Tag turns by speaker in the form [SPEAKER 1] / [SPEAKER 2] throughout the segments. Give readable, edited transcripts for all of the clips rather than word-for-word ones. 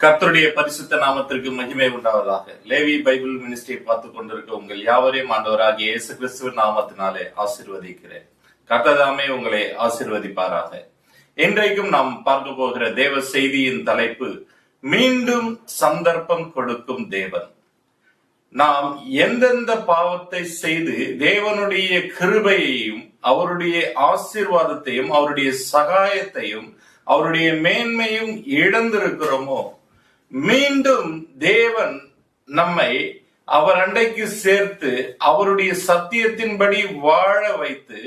[SPEAKER 1] கர்த்தருடைய பரிசுத்த நாமத்திற்கு மகிமை உண்டாவதாக. லேவி பைபிள் மினிஸ்ட்ரியை பார்த்து கொண்டிருக்க உங்கள் யாவரையும் ஆண்டவராகிய இயேசு கிறிஸ்துவின் நாமத்தினாலே ஆசீர்வதிக்கிறேன். கர்த்ததாமே உங்களை ஆசீர்வதிப்பாராக. இன்றைக்கும் நாம் பார்க்க போகிற தேவ செய்தியின் தலைப்பு, மீண்டும் சந்தர்ப்பம் கொடுக்கும் தேவன். நாம் எந்தெந்த பாவத்தை செய்து தேவனுடைய கிருபையையும் அவருடைய ஆசீர்வாதத்தையும் அவருடைய சகாயத்தையும் அவருடைய மேன்மையும் இழந்திருக்கிறோமோ, மீண்டும் தேவன் நம்மை அவர் அண்டைக்கு சேர்த்து அவருடைய சத்தியத்தின்படி வாழ வைத்து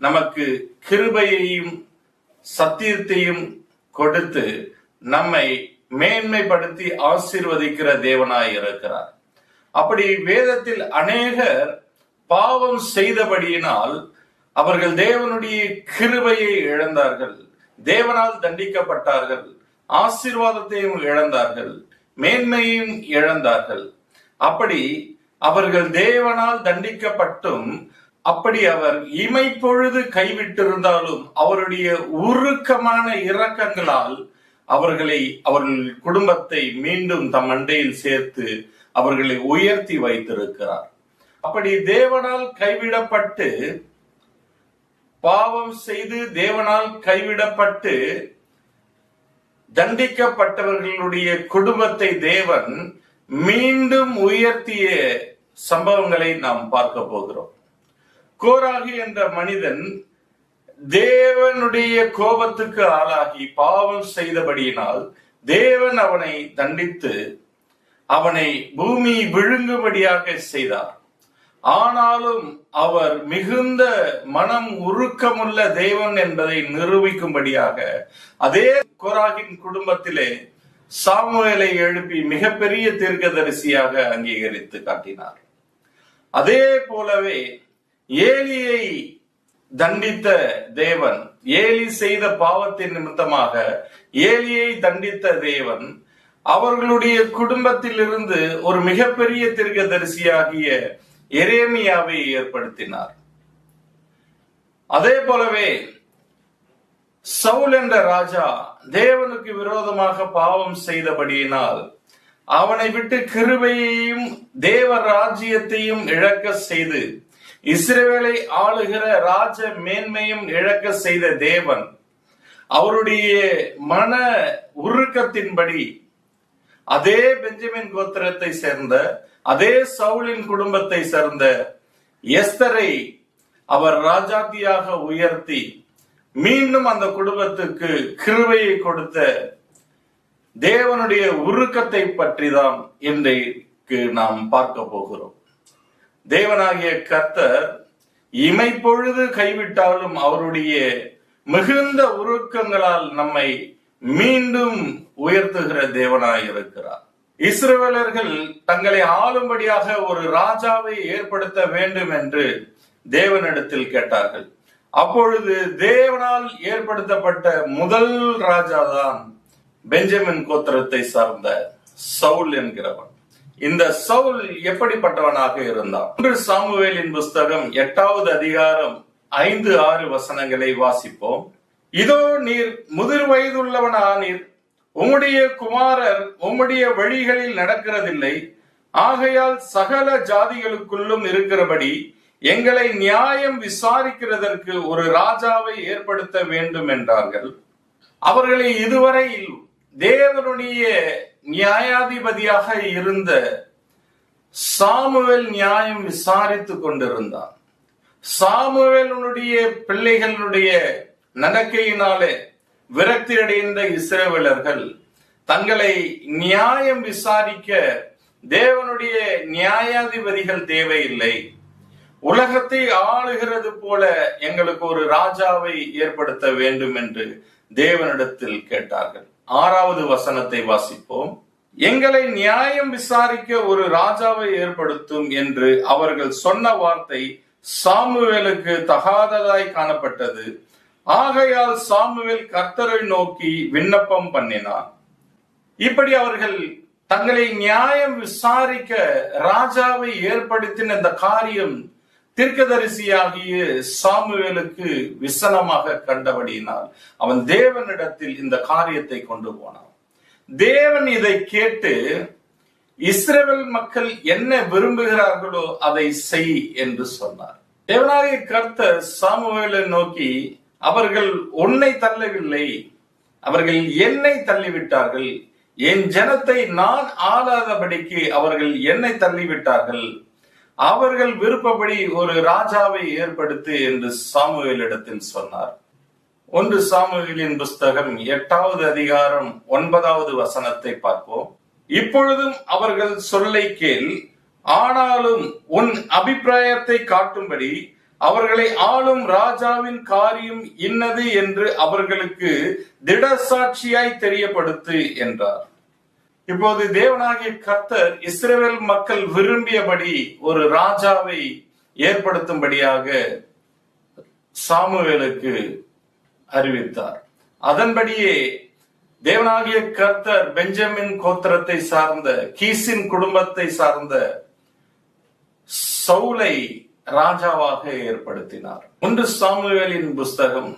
[SPEAKER 1] நமக்கு கிருபையையும் சத்தியத்தையும் கொடுத்து நம்மை மேன்மைப்படுத்தி ஆசீர்வதிக்கிற தேவனாய் இருக்கிறார். அப்படி வேதத்தில் அநேகர் பாவம் செய்தபடியினால் அவர்கள் தேவனுடைய கிருபையை இழந்தார்கள், தேவனால் தண்டிக்கப்பட்டார்கள், ஆசீர்வாதத்தையும் இழந்தார்கள், மேன்மையும் இழந்தார்கள். அப்படி அவர்கள் தேவனால் தண்டிக்கப்பட்டும், அப்படி அவர் இமைப்பொழுது கைவிட்டிருந்தாலும் அவருடைய உருக்கமான இரக்கங்களால் அவர்கள் குடும்பத்தை மீண்டும் தம் அண்டையில் சேர்த்து அவர்களை உயர்த்தி வைத்திருக்கிறார். அப்படி தேவனால் கைவிடப்பட்டு பாவம் செய்து தேவனால் கைவிடப்பட்டு தண்டிக்கப்பட்டவர்களுடைய குடும்பத்தை தேவன் மீண்டும் உயர்த்திய சம்பவங்களை நாம் பார்க்க போகிறோம். கோராகி என்ற மனிதன் தேவனுடைய கோபத்துக்கு ஆளாகி பாவம் செய்தபடியினால் தேவன் அவனை தண்டித்து அவனை பூமி விழுங்கும்படியாக செய்தார். ஆனாலும் அவர் மிகுந்த மனம் உருக்கமுள்ள தேவன் என்பதை நிரூபிக்கும்படியாக அதே கோராகின் குடும்பத்திலே சாமுவேலை எழுப்பி மிகப்பெரிய தீர்க்கதரிசியாக அங்கீகரித்து காட்டினார். அதே போலவே ஏலியை தண்டித்த தேவன், ஏலி செய்த பாவத்தின் நிமித்தமாக ஏலியை தண்டித்த தேவன் அவர்களுடைய குடும்பத்தில் இருந்து ஒரு மிகப்பெரிய தீர்க்கதரிசியாகிய எரேமியாவை ஏற்படுத்தினார். அதே போலவே சவுல் என்ற ராஜா தேவனுக்கு விரோதமாக பாவம் செய்தபடியினால் அவனை விட்டு கிருபையையும் தேவ ராஜ்யத்தையும் இழக்க செய்து இஸ்ரவேலை ஆளுகிற ராஜ மேன்மையும் இழக்க செய்த தேவன் அவருடைய மன உருக்கத்தின்படி அதே பெஞ்சமின் கோத்திரத்தை சேர்ந்த அதே சவுலின் குடும்பத்தை சேர்ந்த எஸ்தரை அவர் ராஜாத்தியாக உயர்த்தி மீண்டும் அந்த குடும்பத்துக்கு கிருபையை கொடுத்த தேவனுடைய உருக்கத்தை பற்றி தான் இன்றைக்கு நாம் பார்க்க போகிறோம். தேவனாகிய கர்த்தர் இமைப்பொழுது கைவிட்டாலும் அவருடைய மிகுந்த உருக்கங்களால் நம்மை மீண்டும் உயர்த்துகிற தேவனாய் இருக்கிறார். இஸ்ரவேலர்கள் தங்களை ஆளும்படியாக ஒரு ராஜாவை ஏற்படுத்த வேண்டும் என்று தேவனிடத்தில் கேட்டார்கள். அப்பொழுது தேவனால் ஏற்படுத்தப்பட்ட முதல் ராஜாதான் பெஞ்சமின் கோத்திரத்தை சார்ந்த சவுல் என்கிறவன். இந்த சவுல் எப்படிப்பட்டவனாக இருந்தான்? 1 சாமுவேலின் புஸ்தகம் 8வது அதிகாரம் 5-6 வசனங்களை வாசிப்போம். இதோ நீர் முதிர் வயதுள்ளவனானீர், உம்முடைய குமாரர் உம்முடைய வழிகளில் நடக்கிறதில்லை, ஆகையால் சகல ஜாதிகளுக்குள்ளும் இருக்கிறபடி எங்களை நியாயம் விசாரிக்கிறதற்கு ஒரு ராஜாவை ஏற்படுத்த வேண்டும் என்றார்கள். அவர்களை இதுவரை தேவனுடைய நியாயாதிபதியாக இருந்த சாமுவேல் நியாயம் விசாரித்துக் கொண்டிருந்தான். சாமுவேலுடைய பிள்ளைகளுடைய நடக்கையினாலே விரக்தி அடைந்த இஸ்ரவேலர்கள் தங்களை நியாயம் விசாரிக்க தேவனுடைய நியாயாதிபதிகள் தேவையில்லை, உலகத்தை ஆளுகிறது போல எங்களுக்கு ஒரு ராஜாவை ஏற்படுத்த வேண்டும் என்று தேவனிடத்தில் கேட்டார்கள். 6வது வசனத்தை வாசிப்போம். எங்களை நியாயம் விசாரிக்க ஒரு ராஜாவை ஏற்படுத்தும் என்று அவர்கள் சொன்ன வார்த்தை சாமுவேலுக்கு தகாததாய் காணப்பட்டது. ஆகையால் சாமுவேல் கர்த்தரை நோக்கி விண்ணப்பம் பண்ணினான். இப்படி அவர்கள் தங்களை நியாயம் விசாரிக்க ராஜாவை ஏற்படுத்தின இந்த காரியம் தீர்க்கதரிசியாகிய சாமுவேலுக்கு விசனமாக கண்டபடியினால் அவன் தேவனிடத்தில் இந்த காரியத்தை கொண்டு போனான். தேவன் இதை கேட்டு இஸ்ரவேல் மக்கள் என்ன விரும்புகிறார்களோ அதை செய் என்று சொன்னார். தேவனாகிய கர்த்தர் சாமுவேலை நோக்கி, அவர்கள் உன்னை தள்ளவில்லை, அவர்கள் என்னை தள்ளிவிட்டார்கள், என் ஜனத்தை நான் ஆளாதபடிக்கு அவர்கள் என்னை தள்ளிவிட்டார்கள், அவர்கள் விருப்பப்படி ஒரு ராஜாவை ஏற்படுத்து என்று சாமுவேலிடத்தில் சொன்னார். 1 சாமுவேலின் புஸ்தகம் 8வது அதிகாரம் 9வது வசனத்தை பார்ப்போம். இப்பொழுதும் அவர்கள் சொல்லை கேள், ஆனாலும் உன் அபிப்பிராயத்தை காட்டும்படி அவர்களை ஆளும் ராஜாவின் காரியம் இன்னது என்று அவர்களுக்கு திடசாட்சியாய் தெரியப்படுத்து என்றார். இப்போது தேவனாகிய கர்த்தர் இஸ்ரவேல் மக்கள் விரும்பியபடி ஒரு ராஜாவை ஏற்படுத்தும்படியாக சாமுவேலுக்கு அறிவித்தார். அதன்படியே தேவனாகிய கர்த்தர் பெஞ்சமின் கோத்திரத்தை சார்ந்த கீசின் குடும்பத்தை சார்ந்த சவுலை ராஜாவாக ஏற்படுத்தினார். 1 சாமுவேலின் புஸ்தகம்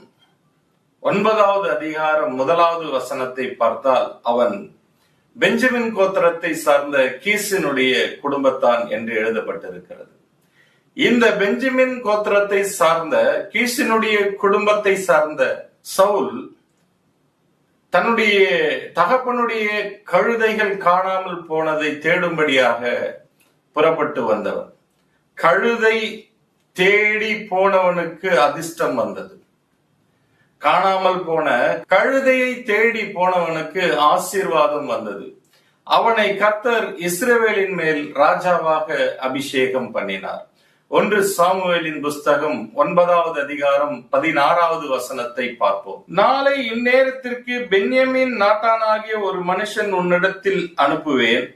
[SPEAKER 1] 9வது அதிகாரம் 1வது வசனத்தை பார்த்தால் அவன் பெஞ்சமின் கோத்திரத்தை சார்ந்த கீசினுடைய குடும்பத்தான் என்று எழுதப்பட்டிருக்கிறது. இந்த பெஞ்சமின் கோத்திரத்தை சார்ந்த கீசினுடைய குடும்பத்தை சார்ந்த சவுல் தன்னுடைய தகப்பனுடைய கழுதைகள் காணாமல் போனதை தேடும்படியாக புறப்பட்டு வந்தவன். கழுதை தேடி போனவனுக்கு அதிர்ஷ்டம் வந்தது. காணாமல் போன கழுதையை தேடி போனவனுக்கு ஆசீர்வாதம் வந்தது. அவனை கர்த்தர் இஸ்ரவேலின் மேல் ராஜாவாக அபிஷேகம் பண்ணினார். 1 சாமுவேலின் புஸ்தகம் 9வது அதிகாரம் 16வது வசனத்தை பார்ப்போம். நாளை இந்நேரத்திற்கு பென்யமீன் நாட்டானாகிய ஒரு மனுஷன் உன்னிடத்தில் அனுப்புவேன்,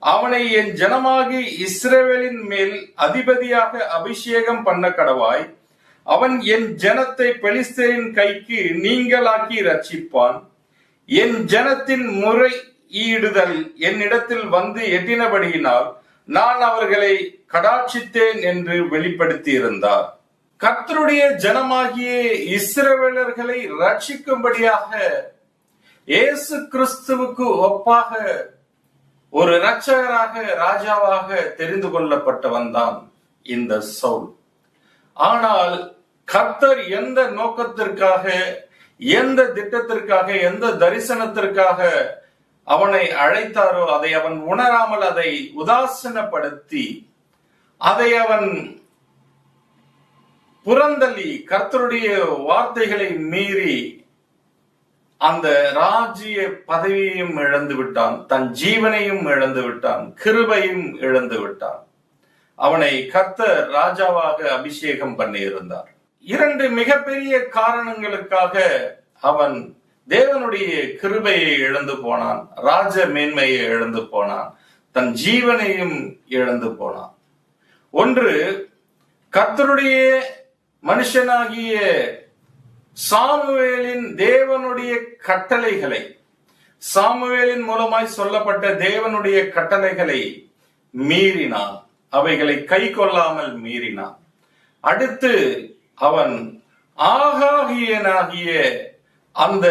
[SPEAKER 1] அவனை என் ஜனமாகி இஸ்ரவேலின் மேல் அதிபதியாக அபிஷேகம் பண்ண கடவாய், அவன் என் ஜனத்தை பெலிஸ்தரின் கைக்கு நீங்களாக்கி ரட்சிப்பான், என் ஜனத்தின் முறையீடுதல் என்னிடத்தில் வந்து எட்டினபடியினால் நான் அவர்களை கடாட்சித்தேன் என்று வெளிப்படுத்தி இருந்தார். கர்த்தருடைய ஜனமாகிய இஸ்ரவேலர்களை ரட்சிக்கும்படியாக இயேசு கிறிஸ்துவுக்கு ஒப்பாக ஒரு இரட்சகராக ராஜாவாக தெரிந்து கொள்ளப்பட்டவன் தான் இந்த சவுல். ஆனால் கர்த்தர் எந்த நோக்கத்திற்காக, எந்த திட்டத்திற்காக, எந்த தரிசனத்திற்காக அவனை அழைத்தாரோ அதை அவன் உணராமல் அதை உதாசீனப்படுத்தி அதை அவன் புறந்தள்ளி கர்த்தருடைய வார்த்தைகளை மீறி அந்த ராஜ்ய பதவியையும் இழந்து விட்டான், தன் ஜீவனையும் இழந்து விட்டான், கிருபையும் இழந்து விட்டான். அவனை கர்த்தர் ராஜாவாக அபிஷேகம் பண்ணி இருந்தார். 2 மிகப்பெரிய காரணங்களுக்காக அவன் தேவனுடைய கிருபையை இழந்து போனான், ராஜ மேன்மையை இழந்து போனான், தன் ஜீவனையும் இழந்து போனான். ஒன்று, கர்த்தருடைய மனுஷனாகிய சாமுவேலின் தேவனுடைய கட்டளைகளை, சாமுவேலின் மூலமாய் சொல்லப்பட்ட தேவனுடைய கட்டளைகளை மீறினான், அவைகளை கை கொள்ளாமல் மீறினான். அடுத்து அவன் ஆகாகியனாகிய அந்த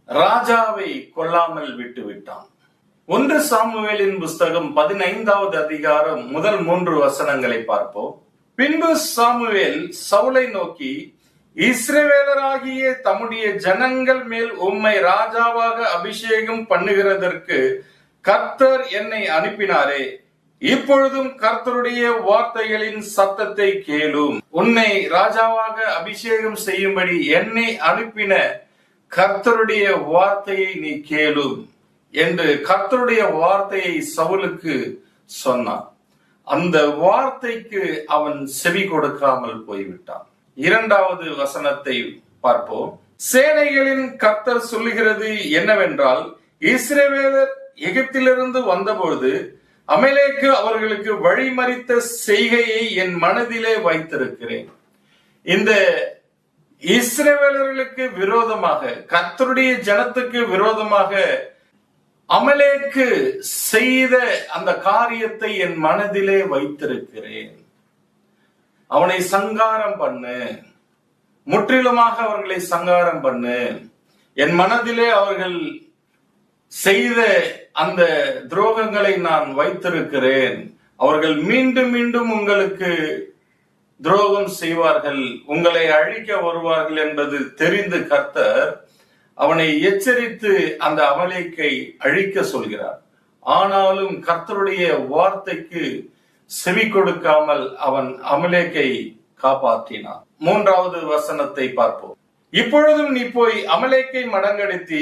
[SPEAKER 1] ராஜாவை கொல்லாமல் விட்டு விட்டான். 1 சாமுவேலின் புஸ்தகம் 15வது அதிகாரம் முதல் 3 வசனங்களை பார்ப்போம். பின்பு சாமுவேல் சவுலை நோக்கி, இஸ்ரவேலராகிய தம்முடைய ஜனங்கள் மேல் உம்மை ராஜாவாக அபிஷேகம் பண்ணுகிறதற்கு கர்த்தர் என்னை அனுப்பினாரே, இப்பொழுதும் கர்த்தருடைய வார்த்தைகளின் சத்தத்தை கேளும், உன்னை ராஜாவாக அபிஷேகம் செய்யும்படி என்னை அனுப்பின கர்த்தருடைய வார்த்தையை நீ கேளும் என்று கர்த்தருடைய வார்த்தையை சவுலுக்கு சொன்னான். அந்த வார்த்தைக்கு அவன் செவி கொடுக்காமல் போய்விட்டான். 2வது வசனத்தை பார்ப்போம். சேனைகளின் கர்த்தர் சொல்லுகிறது என்னவென்றால், இஸ்ரவேலர் எகிப்திலிருந்து வந்தபொழுது அமலேக்கு அவர்களுக்கு வழிமறித்த செய்கையை என் மனதிலே வைத்திருக்கிறேன். இந்த இஸ்ரவேலர்களுக்கு விரோதமாக, கர்த்தருடைய ஜனத்துக்கு விரோதமாக அமலேக்கு செய்த அந்த காரியத்தை என் மனதிலே வைத்திருக்கிறேன். அவனை சங்காரம் பண்ணு, முற்றிலுமாக அவர்களை சங்காரம் பண்ணு. என் மனதிலே அவர்கள் செய்த அந்த துரோகங்களை நான் வைத்திருக்கிறேன். அவர்கள் மீண்டும் மீண்டும் உங்களுக்கு துரோகம் செய்வார்கள், உங்களை அழிக்க வருவார்கள் என்பது தெரிந்து கர்த்தர் அவனை எச்சரித்து அந்த அமலேக்கை அழிக்க சொல்கிறார். ஆனாலும் கர்த்தருடைய வார்த்தைக்கு செவி கொடுக்காமல் அவன் அமலேக்கை காப்பாற்றினான். 3வது வசனத்தை பார்ப்போம். இப்பொழுதும் நீ போய் அமலேக்கை மடங்கடித்து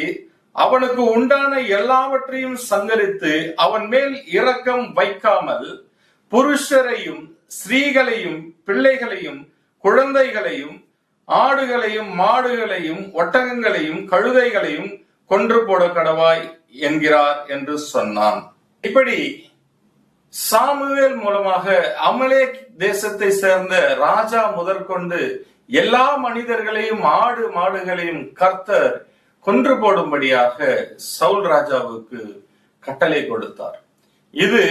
[SPEAKER 1] அவனுக்கு உண்டான எல்லாவற்றையும் சங்கரித்து அவன் மேல் இரக்கம் வைக்காமல் புருஷரையும் ஸ்திரீகளையும் பிள்ளைகளையும் குழந்தைகளையும் ஆடுகளையும் மாடுகளையும் ஒட்டகங்களையும் கழுதைகளையும் கொன்று போட கடவாய் என்கிறார் என்று சொன்னான். இப்படி சாமுவேல் மூலமாக அமலேக் தேசத்தை சேர்ந்த ராஜா முதற்கொண்டு எல்லா மனிதர்களையும் ஆடு மாடுகளையும் கர்த்தர் கொன்று போடும்படியாக சவுல் ராஜாவுக்கு கட்டளை கொடுத்தார். இது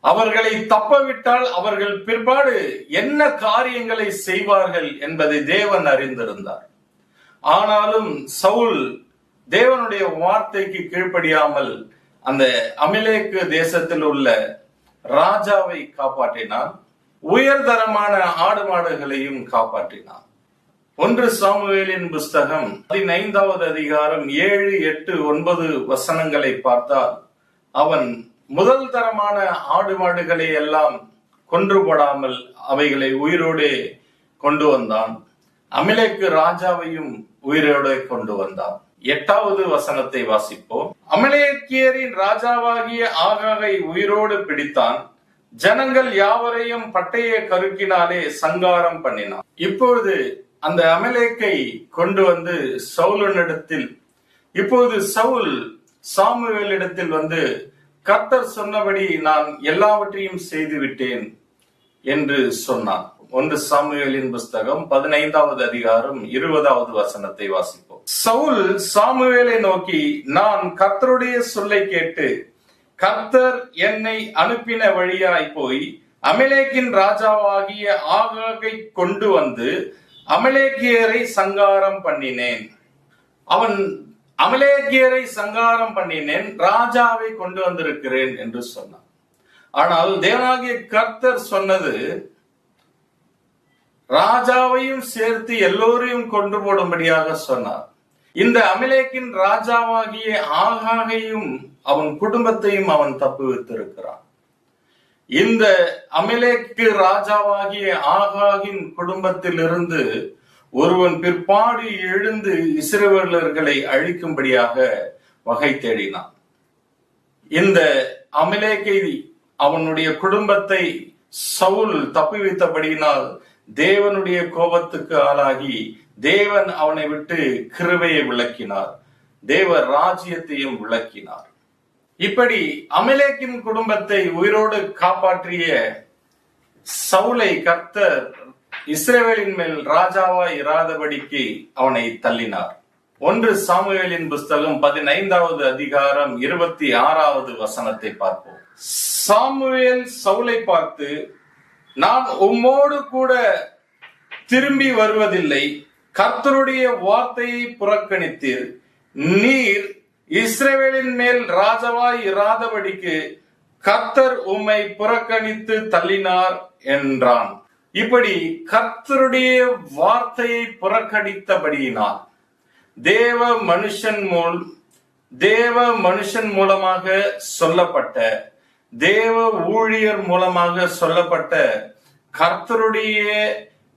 [SPEAKER 1] அவர்களை தப்பவிட்டால் அவர்கள் பிற்பாடு என்ன காரியங்களை செய்வார்கள் என்பதை தேவன் அறிந்திருந்தார். ஆனாலும் சவுல் தேவனுடைய வார்த்தைக்கு கீழ்ப்படியாமல் அந்த அமலேக்கு தேசத்தில் உள்ள ராஜாவை காப்பாற்றினான். உயர்தரமான ஆடு மாடுகளையும் காப்பாற்றினான். 1 சாமுவேலின் புஸ்தகம் 15வது அதிகாரம் 7, 8, 9 வசனங்களை பார்த்தால் அவன் முதல் தரமான ஆடு மாடுகளை எல்லாம் கொன்று போடாமல் அவைகளை உயிரோடு கொண்டு வந்தான். அமலேக்கு ராஜாவையும் உயிரோடு கொண்டு வந்தான். 8வது வசனத்தை வாசிப்போம். அமலேக்கியரின் ராஜாவாகிய ஆகாகை உயிரோடு பிடித்தான். ஜனங்கள் யாவரையும் பட்டய கருக்கினாலே சங்காரம் பண்ணினான். இப்பொழுது அந்த அமலேக்கை கொண்டு வந்து சவுலிடத்தில், இப்போது சவுல் சாமுவேலிடத்தில் வந்து கர்த்தர் சொன்னபடி நான் எல்லாவற்றையும் செய்து விட்டேன் என்று சொன்னான். 1 சாமுவேலின் புஸ்தகம் 15வது அதிகாரம் 20வது வசனத்தை வாசிப்போம். சவுல் சாமுவேலை நோக்கி, நான் கர்த்தருடைய சொல்லை கேட்டு கர்த்தர் என்னை அனுப்பின வழியாய் போய் அமலேக்கின் ராஜாவாகிய ஆகாகை கொண்டு வந்து அமலேக்கியரை சங்காரம் பண்ணினேன். அவன் அமலேக்கியரை சங்காரம் பண்ணினேன், ராஜாவை கொண்டு வந்திருக்கிறேன் என்று சொன்னான். ஆனால் தேவனாகிய கர்த்தர் சொன்னது ராஜாவையும் சேர்த்து எல்லோரையும் கொண்டு போடும்படியாக சொன்னார். இந்த அமலேக்கின் ராஜாவாகிய ஆகாகையும் அவன் குடும்பத்தையும் அவன் தப்புவித்திருக்கிறான். இந்த அமலேக்கு ராஜாவாகிய ஆகாகின் குடும்பத்திலிருந்து ஒருவன் பிற்பாடு எழுந்து இஸ்ரவேலர்களை அழிக்கும்படியாக வகை தேடினான். இந்த அமலேக்கை அவனுடைய குடும்பத்தை சவுல் தப்புவித்தபடியினால் தேவனுடைய கோபத்துக்கு ஆளாகி தேவன் அவனை விட்டு கிருபையை விளக்கினார், தேவ ராஜ்யத்தையும் விளக்கினார். இப்படி அமலேக்கின் குடும்பத்தை உயிரோடு காப்பாற்றிய சவுலை கர்த்தர் இஸ்ரவேலின் மேல் ராஜாவாய் இராதபடிக்கு அவனை தள்ளினார். 1 சாமுவேலின் புஸ்தகம் 15வது அதிகாரம் 26வது வசனத்தை பார்ப்போம். சாமுவேல் சவுலை பார்த்து, நான் உம்மோடு கூட திரும்பி வருவதில்லை, கர்த்தருடைய வார்த்தையை புறக்கணித்தீர், நீர் இஸ்ரவேலின் மேல் ராஜாவாய் இராதபடிக்கு கர்த்தர் உம்மை புறக்கணித்து தள்ளினார் என்றான். இப்படி கர்த்தருடைய வார்த்தையை புறக்கணித்தபடியினால் தேவ மனுஷன் மூலமாக சொல்லப்பட்ட, தேவ ஊழியர் மூலமாக சொல்லப்பட்ட கர்த்தருடைய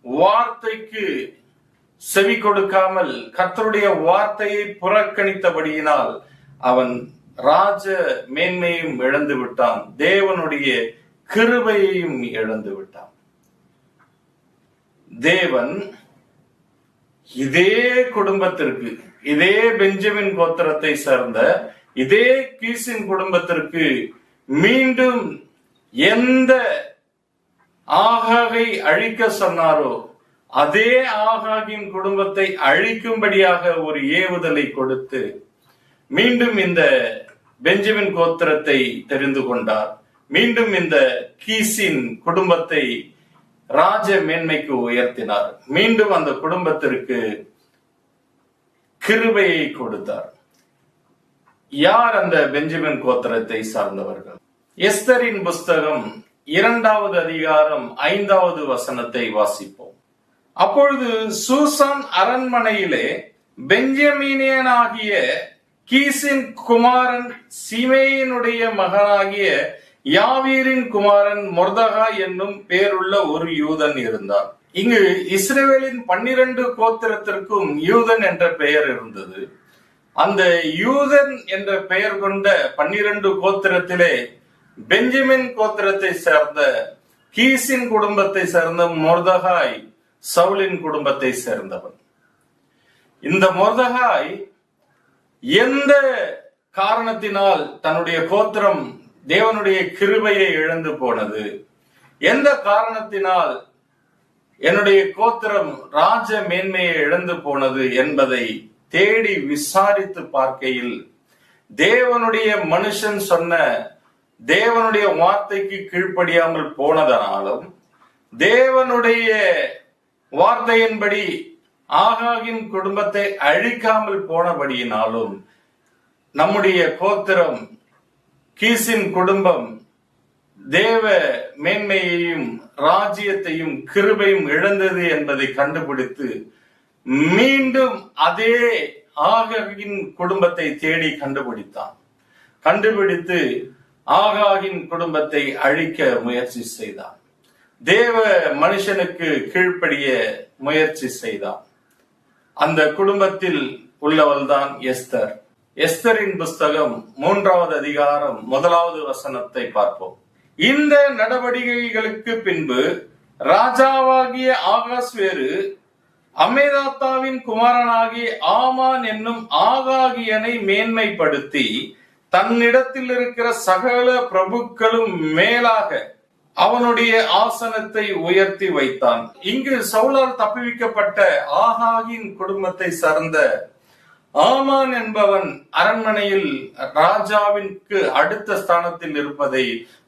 [SPEAKER 1] வார்த்தைக்கு செவி கொடுக்காமல் கர்த்தருடைய வார்த்தையை புறக்கணித்தபடியினால் அவன் ராஜ மேன்மையும் இழந்து விட்டான், தேவனுடைய கிருபையையும் இழந்து விட்டான். தேவன் இதே குடும்பத்திற்கு, இதே பெஞ்சமின் கோத்திரத்தை சேர்ந்த இதே கீசின் குடும்பத்திற்கு மீண்டும் எந்த ஆகாகை அழிக்க சொன்னாரோ அதே ஆகாகின் குடும்பத்தை அழிக்கும்படியாக ஒரு ஏவுதலை கொடுத்து மீண்டும் இந்த பெஞ்சமின் கோத்திரத்தை தெரிந்து கொண்டார். மீண்டும் இந்த கீசின் குடும்பத்தை ராஜ மேன்மைக்கு உயர்த்தினார். மீண்டும் அந்த குடும்பத்திற்கு கிருபையை கொடுத்தார். யார் அந்த பெஞ்சமின் கோத்திரத்தை சார்ந்தவர்கள்? எஸ்தரின் புஸ்தகம் 2வது அதிகாரம் 5வது வசனத்தை வாசிப்போம். அப்பொழுது சூசான் அரண்மனையிலே பெஞ்சமீனியனாகிய கீசின் குமாரன் சிமேயினுடைய மகனாகிய யாவீரின் குமாரன் மொர்தகாய் என்னும் பேருள்ள ஒரு யூதன் இருந்தார். இங்கு இஸ்ரவேலின் 12 கோத்திரத்திற்கும் யூதன் என்ற பெயர் இருந்தது. அந்த யூதன் என்ற பெயர் கொண்ட 12 கோத்திரத்திலே பெஞ்சமின் கோத்திரத்தை சேர்ந்த கீசின் குடும்பத்தை சேர்ந்த மொர்தகாய் சவுலின் குடும்பத்தை சேர்ந்தவன். இந்த மொர்தகாய் எந்த காரணத்தினால் தன்னுடைய கோத்திரம் தேவனுடைய கிருபையை இழந்து போனது, எந்த காரணத்தினால் என்னுடைய கோத்திரம் ராஜ மேன்மையை இழந்து போனது என்பதை தேடி விசாரித்து பார்க்கையில் தேவனுடைய மனுஷன் சொன்ன தேவனுடைய வார்த்தைக்கு கீழ்ப்படியாமல் போனதனாலும் தேவனுடைய வார்த்தையின்படி ஆகாகின் குடும்பத்தை அழிக்காமல் போனபடியினாலும் நம்முடைய கோத்திரம் கீசின் குடும்பம் தேவ மேன்மையையும் ராஜ்யத்தையும் கிருபையும் இழந்தது என்பதை கண்டுபிடித்து மீண்டும் அதே ஆகாகின் குடும்பத்தை தேடி கண்டுபிடித்து ஆகாகின் குடும்பத்தை அழிக்க முயற்சி செய்தான். தேவ மனுஷனுக்கு கீழ்ப்படிய முயற்சி செய்தான். அந்த குடும்பத்தில் உள்ளவள்தான் எஸ்தர். எஸ்தரின் புஸ்தகம் 3வது அதிகாரம் 1வது வசனத்தை பார்ப்போம். இந்த நடவடிக்கைகளுக்கு பின்பு ராஜாவாகிய ஆகாஸ்வேரு அம்மேதாத்தாவின் குமாரனாகிய ஆமான் என்னும் ஆகாகியனை மேன்மைப்படுத்தி தன்னிடத்தில் இருக்கிற சகல பிரபுக்களும் மேலாக அவனுடைய ஆசனத்தை உயர்த்தி வைத்தான். இங்கு சவுலால் தப்புவிக்கப்பட்ட ஆகாகின் குடும்பத்தை சார்ந்த ஆமான் என்பவன் அரண்மனையில் ராஜாவிற்கு அடுத்த ஸ்தானத்தில் இருப்பதை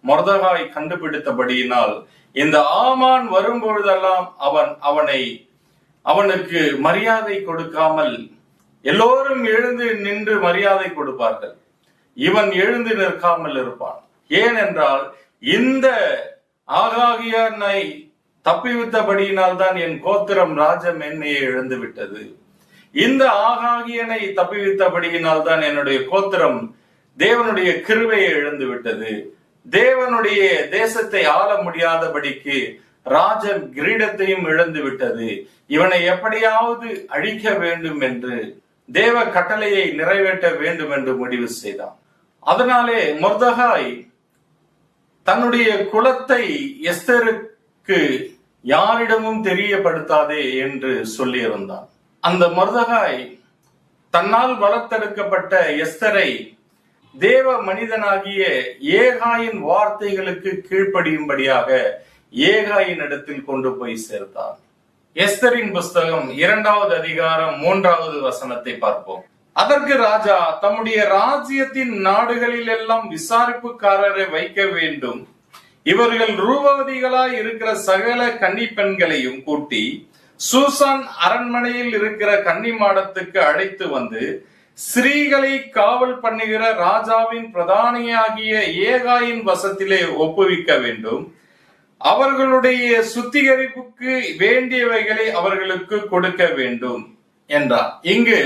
[SPEAKER 1] மொர்தகாய் கண்டுபிடித்தபடியினால் இந்த ஆமான் வரும்பொழுதெல்லாம் அவனுக்கு மரியாதை கொடுக்காமல் எல்லோரும் எழுந்து நின்று மரியாதை கொடுப்பார்கள், இவன் எழுந்து நிற்காமல் இருப்பான். ஏனென்றால் இந்த ஆகாகியனை தப்பிவித்தபடியினால் தான் என் கோத்திரம் ராஜ மேன்மையை இழந்து விட்டது. இந்த ஆகாகியனை தப்பிவித்தபடியினால் தான் என்னுடைய கோத்திரம் தேவனுடைய கிருபையை இழந்து விட்டது. தேவனுடைய தேசத்தை ஆள முடியாதபடிக்கு ராஜ கிரீடத்தையும் இழந்து விட்டது. இவனை எப்படியாவது அழிக்க வேண்டும் என்று தேவ கட்டளையை நிறைவேற்ற வேண்டும் என்று முடிவு செய்தான். அதனாலே மொர்தகாய் தன்னுடைய குலத்தை எஸ்தருக்கு யாரிடமும் தெரியப்படுத்தாதே என்று சொல்லியிருந்தான். அந்த மொர்தகாய் தன்னால் வளர்த்தெடுக்கப்பட்ட எஸ்தரை தேவ மனிதனாகிய ஏகாயின் வார்த்தைகளுக்கு கீழ்ப்படியும்படியாக ஏகாயின் இடத்தில் கொண்டு போய் சேர்த்தார். எஸ்தரின் புஸ்தகம் 2வது அதிகாரம் 3வது வசனத்தை பார்ப்போம். அதற்கு ராஜா தம்முடைய ராஜ்யத்தின் நாடுகளில் எல்லாம் விசாரிப்புக்காரரை வைக்க வேண்டும். இவர்கள் ரூபவதிகளாய் இருக்கிற சகல கன்னி பெண்களையும் கூட்டி சூசான் அரண்மனையில் இருக்கிற கன்னி மாடத்துக்கு அழைத்து வந்து ஸ்ரீகளை காவல் பண்ணுகிற ராஜாவின் பிரதானியாகிய ஏகாயின் வசத்திலே ஒப்புவிக்க வேண்டும். அவர்களுடைய சுத்திகரிப்புக்கு வேண்டியவைகளை அவர்களுக்கு கொடுக்க வேண்டும் என்றார். இங்கு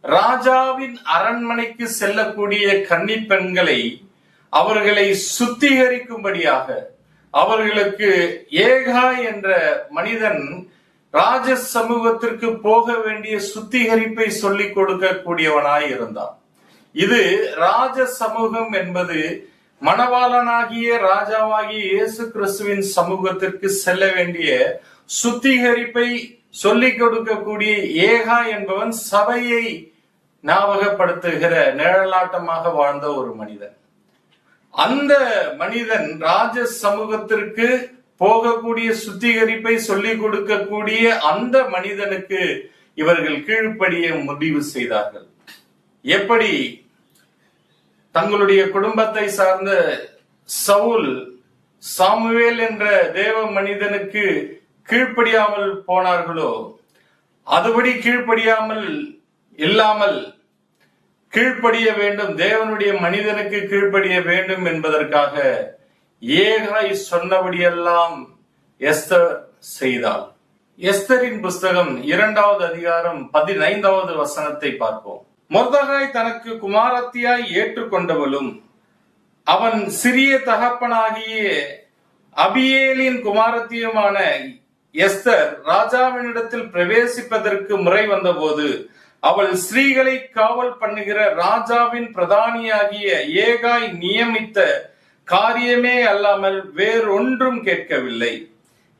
[SPEAKER 1] ராஜாவின் அரண்மனைக்கு செல்லக்கூடிய கன்னி பெண்களை அவர்களை சுத்திகரிக்கும்படியாக அவர்களுக்கு ஏகாய் என்ற மனிதன் ராஜ சமூகத்திற்கு போக வேண்டிய சுத்திகரிப்பை சொல்லிக் கொடுக்கக்கூடியவனாய் இருந்தான். இது ராஜ சமூகம் என்பது மணவாளனாகிய ராஜாவாகிய இயேசு கிறிஸ்துவின் சமூகத்திற்கு செல்ல வேண்டிய சுத்திகரிப்பை சொல்லிக் கொடுக்கக்கூடிய ஏகா என்பவன் சபையை ஞாபகப்படுத்துகிற நிழலாட்டமாக வாழ்ந்த ஒரு மனிதன். அந்த மனிதன் ராஜ சமூகத்திற்கு போகக்கூடிய சுத்திகரிப்பை சொல்லிக் கொடுக்கக்கூடிய அந்த மனிதனுக்கு இவர்கள் கீழ்ப்படிய முடிவு செய்தார்கள். எப்படி தங்களுடைய குடும்பத்தை சார்ந்த சவுல் சாமுவேல் என்ற தேவ மனிதனுக்கு கீழ்ப்படியாமல் போனார்களோ அதுபடி கீழ்ப்படியாமல் இல்லாமல் கீழ்ப்படிய வேண்டும், தேவனுடைய மனிதனுக்கு கீழ்ப்படிய வேண்டும் என்பதற்காக ஏகாய் சொன்னபடியெல்லாம் எஸ்தர் செய்தாள். எஸ்தரின் புஸ்தகம் 2வது அதிகாரம் 15வது வசனத்தை பார்ப்போம். மொர்தகாய் தனக்கு குமாரத்தியாய் ஏற்றுக்கொண்டவளும் அவன் சிறிய தகப்பனாகிய அபியேலின் குமாரத்தியுமான எஸ்தர் ராஜாவினிடத்தில் பிரவேசிப்பதற்கு முறை வந்தபோது அவள் ஸ்திரீகளை காவல் பண்ணுகிற ராஜாவின் பிரதானியாகிய ஏகாய் நியமித்த காரியமே அல்லாமல் வேறொன்றும் கேட்கவில்லை.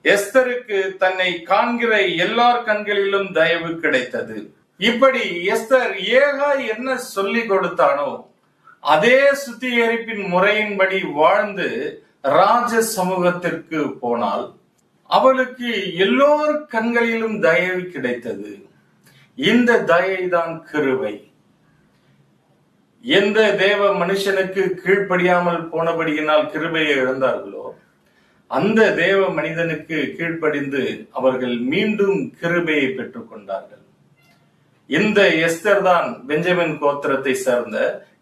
[SPEAKER 1] எஸ்தருக்கு தன்னை காண்கிற எல்லார் கண்களிலும் தயவு கிடைத்தது. இப்படி எஸ்தர் ஏகாய் என்ன சொல்லி கொடுத்தானோ அதே சுத்திகரிப்பின் முறையின்படி வாழ்ந்து ராஜ சமூகத்திற்கு போனால் அவளுக்கு எல்லோர் கண்களிலும் தயவு கிடைத்தது. இந்த தயைதான் கிருபை. எந்த தேவ மனுஷனுக்கு கீழ்ப்படியாமல் போனபடியினால் கிருபையை இழந்தார்களோ அந்த தேவ மனிதனுக்கு கீழ்ப்படிந்து அவர்கள் மீண்டும் கிருபையை பெற்றுக் கொண்டார்கள். இந்த எஸ்தர் தான் பெஞ்சமின் கோத்திரத்தை சேர்ந்த,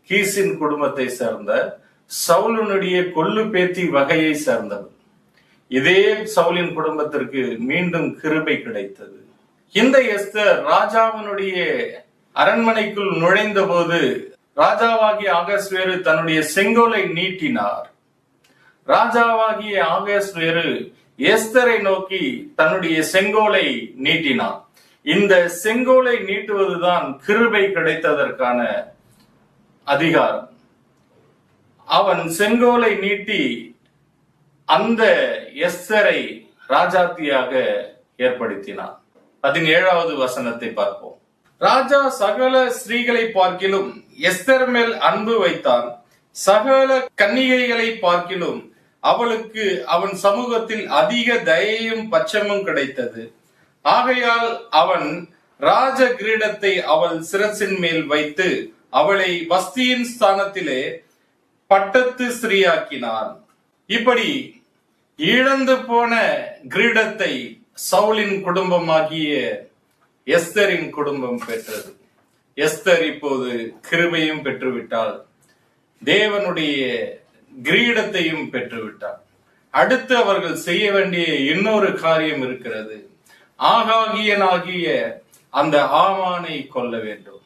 [SPEAKER 1] கீசின் குடும்பத்தை சேர்ந்த, சவுலுடைய கொல்லு பேத்தி வகையை சேர்ந்தவர். இதே சவுலின் குடும்பத்திற்கு மீண்டும் கிருபை கிடைத்தது. இந்த எஸ்தர் ராஜாவினுடைய அரண்மனைக்குள் நுழைந்த போது ராஜாவாகிய ஆகாஸ்வேரு தன்னுடைய செங்கோலை நீட்டினார். ராஜாவாகிய ஆகாஸ்வேரு எஸ்தரை நோக்கி தன்னுடைய செங்கோலை நீட்டினார். இந்த செங்கோலை நீட்டுவதுதான் கிருபை கிடைத்ததற்கான அதிகாரம். அவன் செங்கோலை நீட்டி அந்த எஸ்தரை ராஜாத்தியாக ஏற்படுத்தினான். 17வது வசனத்தை பார்ப்போம். ராஜா சகல ஸ்திரீகளை பார்க்கிலும் எஸ்தர் மேல் அன்பு வைத்தான். சகல கன்னிகைகளை பார்க்கிலும் அவளுக்கு அவன் சமூகத்தில் அதிக தயையும் பட்சமும் கிடைத்தது. ஆகையால் அவன் ராஜ கிரீடத்தை அவள் சிரசின் மேல் வைத்து அவளை வஸ்தியின் ஸ்தானத்திலே பட்டத்து ஸ்திரீயாக்கினான். இப்படி இழந்து போன கிரீடத்தை சவுலின் குடும்பமாகிய எஸ்தரின் குடும்பம் பெற்றது. எஸ்தர் இப்போது கிருபையும் பெற்றுவிட்டாள், தேவனுடைய கிரீடத்தையும் பெற்றுவிட்டாள். அடுத்து அவர்கள் செய்ய வேண்டிய இன்னொரு காரியம் இருக்கிறது. ஆகாகியனாகிய அந்த ஆமானை கொல்ல வேண்டும்.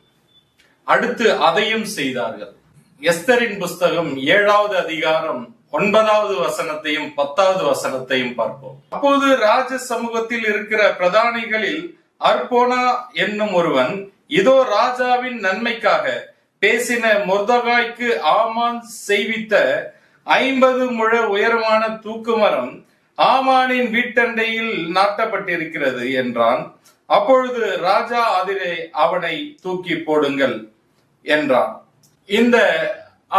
[SPEAKER 1] அடுத்து அதையும் செய்தார்கள். எஸ்தரின் புஸ்தகம் 7வது அதிகாரம் 9வது வசனத்தையும் 10வது வசனத்தையும் பார்ப்போம். அப்போது ராஜ சமூகத்தில் இருக்கிற பிரதானிகளில் அர்போனா என்னும் ஒருவன், இதோ ராஜாவின் நன்மைக்காக பேசின மொர்தகாய்க்கு ஆமான் செய்வித்த 50 முழ உயரமான தூக்குமரம் ஆமானின் வீட்டண்டையில் நாட்டப்பட்டிருக்கிறது என்றான். அப்பொழுது ராஜா அதிலே அவனை தூக்கி போடுங்கள் என்றான். இந்த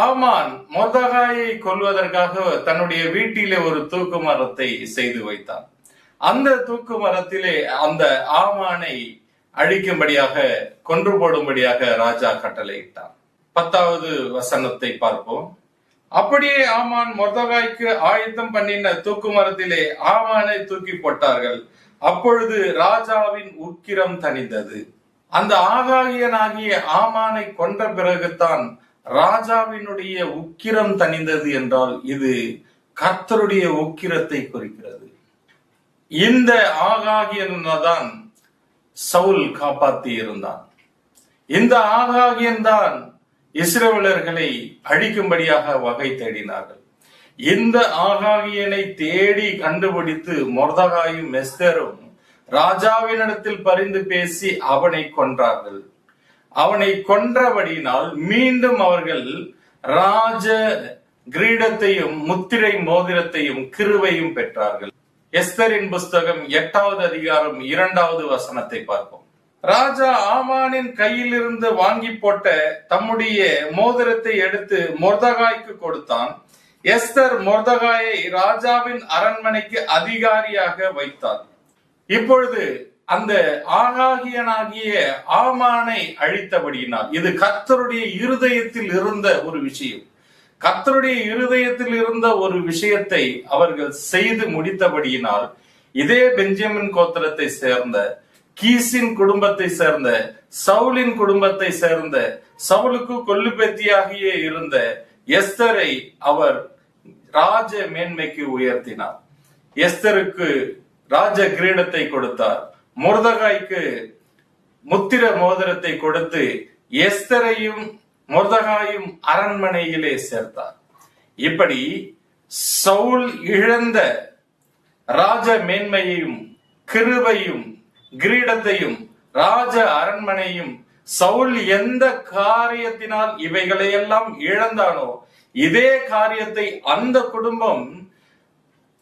[SPEAKER 1] ஆமான் மொர்தகாயை கொல்வதற்காக தன்னுடைய வீட்டிலே ஒரு தூக்கு மரத்தை செய்து வைத்தான். அந்த தூக்கு மரத்திலே அந்த ஆமானை அழிக்கும்படியாக, கொன்று போடும்படியாக ராஜா கட்டளையிட்டான். 10வது வசனத்தை பார்ப்போம். அப்படியே ஆமான் மொர்தகாய்க்கு ஆயத்தம் பண்ணின தூக்கு மரத்திலே ஆமானை தூக்கி போட்டார்கள். அப்பொழுது ராஜாவின் உக்கிரம் தணிந்தது. அந்த ஆகாகியனாகிய ஆமானை கொன்ற பிறகுதான் ராஜாவினுடைய உக்கிரம் தணிந்தது என்றால் இது கர்த்தருடைய உக்கிரத்தை குறிக்கிறது. இந்த ஆகாகியன்தான் சவுல் காப்பாற்றி இருந்தான். இந்த ஆகாகியன் தான் இஸ்ரவேலர்களை அழிக்கும்படியாக வகை தேடினார்கள். இந்த ஆகாகியனை தேடி கண்டுபிடித்து மொர்தகாயும் எஸ்தரும் ராஜாவினிடத்தில் பரிந்து பேசி அவனை கொன்றார்கள். அவனை கொன்றபடியினால் மீண்டும் அவர்கள் ராஜ கிரீடத்தையும் முத்திரை மோதிரத்தையும் கிருபையும் பெற்றார்கள். எஸ்தரின் புஸ்தகம் 8வது அதிகாரம் 2வது வசனத்தை பார்ப்போம். ராஜா ஆமானின் கையில் இருந்து வாங்கி போட்ட தம்முடைய மோதிரத்தை எடுத்து மொர்தகாய்க்கு கொடுத்தான். எஸ்தர் மொர்தகாயை ராஜாவின் அரண்மனைக்கு அதிகாரியாக வைத்தார். இப்பொழுது அந்த ஆகாகியனாகிய ஆமானை அழித்தபடியினால் இது கர்த்தருடைய இருதயத்தில் இருந்த ஒரு விஷயம். கர்த்தருடைய இருதயத்தில் இருந்த ஒரு விஷயத்தை அவர்கள் செய்து முடித்தபடியினால் இதே பெஞ்சமின் கோத்திரத்தை சேர்ந்த கீசின் குடும்பத்தை சேர்ந்த, சவுலின் குடும்பத்தை சேர்ந்த, சவுலுக்கு கொல்லுபேத்தியாகியே இருந்த எஸ்தரை அவர் ராஜ மேன்மைக்கு உயர்த்தினார். எஸ்தருக்கு ராஜ கிரீடத்தை கொடுத்தார். மொர்தகாய்க்கு முத்திர மோதிரத்தை கொடுத்து எஸ்தரையும் மொர்தகாயும் அரண்மனையிலே சேர்த்தார். இப்படி சவுல் இழந்த ராஜ மேன்மையையும் கிருபையும் கிரீடத்தையும் ராஜ அரண்மனையும் சவுல் எந்த காரியத்தினால் இவைகளையெல்லாம் இழந்தானோ இதே காரியத்தை அந்த குடும்பம்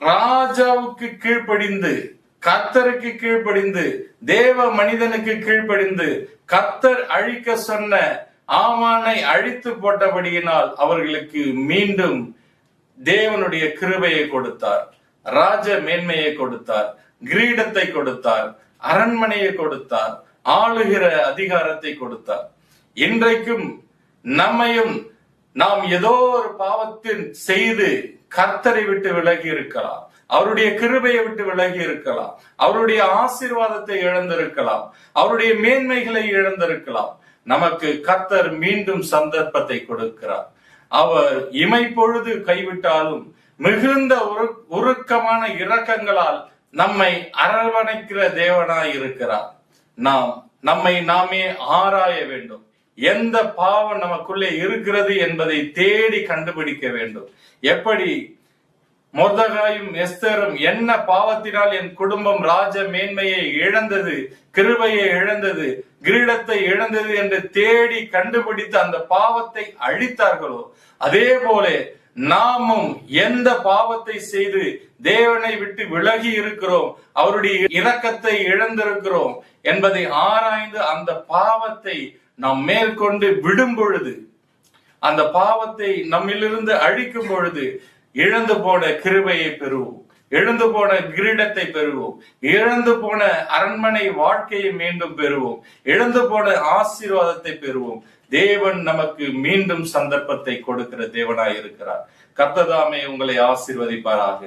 [SPEAKER 1] ராஜாவுக்கு கீழ்ப்படிந்து, கர்த்தருக்கு கீழ்ப்படிந்து, தேவ மனிதனுக்கு கீழ்ப்படிந்து, கர்த்தர் அழிக்க சொன்ன ஆமானை அழித்து போட்டபடியினால் அவர்களுக்கு மீண்டும் தேவனுடைய கிருபையை கொடுத்தார், ராஜ மேன்மையை கொடுத்தார், கிரீடத்தை கொடுத்தார், அரண்மனையை கொடுத்தார், ஆளுகிற அதிகாரத்தை கொடுத்தார். இன்றைக்கும் நம்மையும் நாம் ஏதோ ஒரு பாவத்தின் செய்து கர்த்தரை விட்டு விலகி இருக்கலாம், அவருடைய கிருபையை விட்டு விலகி இருக்கலாம், அவருடைய ஆசீர்வாதத்தை இழந்திருக்கலாம், அவருடைய மேன்மைகளை இழந்திருக்கலாம். நமக்கு கர்த்தர் மீண்டும் சந்தர்ப்பத்தை கொடுக்கிறார். அவர் இமைப்பொழுது கைவிட்டாலும் மிகுந்த உருக்கமான இரக்கங்களால் நம்மை அரவணைக்கிற தேவனாய் இருக்கிறார். நாம் நம்மை நாமே ஆராய வேண்டும். எந்த பாவம் நமக்குள்ளே இருக்கிறது என்பதை தேடி கண்டுபிடிக்க வேண்டும். எப்படி மொர்தகாயும் எஸ்தரும் என்ன பாவத்தினால் என் குடும்பம் ராஜ மேன்மையை இழந்தது, கிருபையை இழந்தது, கிரீடத்தை இழந்தது என்று தேடி கண்டுபிடித்து அந்த பாவத்தை அழித்தார்களோ அதே போல நாமும் எந்த பாவத்தை செய்து தேவனை விட்டு விலகி இருக்கிறோம், அவருடைய இரக்கத்தை இழந்திருக்கிறோம் என்பதை ஆராய்ந்து அந்த பாவத்தை நாம் மேற்கொண்டு விடும் பொழுது, அந்த பாவத்தை நம்மிலிருந்து அழிக்கும் பொழுது இழந்து போன கிருபையை பெறுவோம், இழந்து போன கிரீடத்தை பெறுவோம், இழந்து போன அரண்மனை வாழ்க்கையை மீண்டும் பெறுவோம், இழந்து போன ஆசீர்வாதத்தை பெறுவோம். தேவன் நமக்கு மீண்டும் சந்தர்ப்பத்தை கொடுக்கிற தேவனாய் இருக்கிறார். கர்த்ததாமே உங்களை ஆசீர்வதிப்பாராக.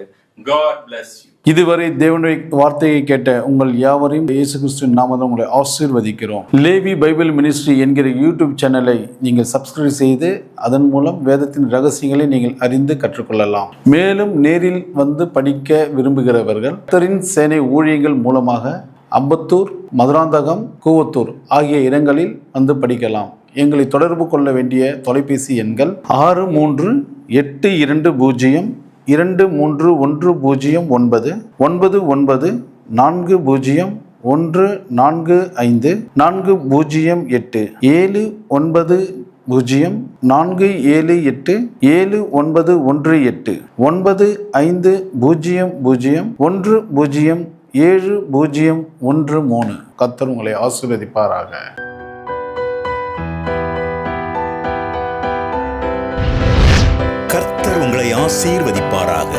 [SPEAKER 1] God bless you.
[SPEAKER 2] இதுவரை தேவனுடைய வார்த்தையை கேட்ட உங்கள் யாவரையும் இயேசு கிறிஸ்துவின் நாமத்தில் உங்களை ஆசீர்வதிக்கிறோம். லேவி பைபிள் மினிஸ்ட்ரி என்கிற யூடியூப் சேனலை நீங்கள் சப்ஸ்கிரைப் செய்து அதன் மூலம் வேதத்தின் ரகசியங்களை நீங்கள் அறிந்து கற்றுக்கொள்ளலாம். மேலும் நேரில் வந்து படிக்க விரும்புகிறவர்கள் கர்த்தரின் சேனை ஊழியங்கள் மூலமாக அம்பத்தூர், மதுராந்தகம், கூவத்தூர் ஆகிய இடங்களில் வந்து படிக்கலாம். எங்களை தொடர்பு கொள்ள வேண்டிய தொலைபேசி எண்கள் 638220 2310 99 40 145 408 790 478 7918 9500 107013. கர்த்தர் உங்களை ஆசீர்வதிப்பாராக.
[SPEAKER 3] கர்த்தர் உங்களை ஆசீர்வதிப்பாராக.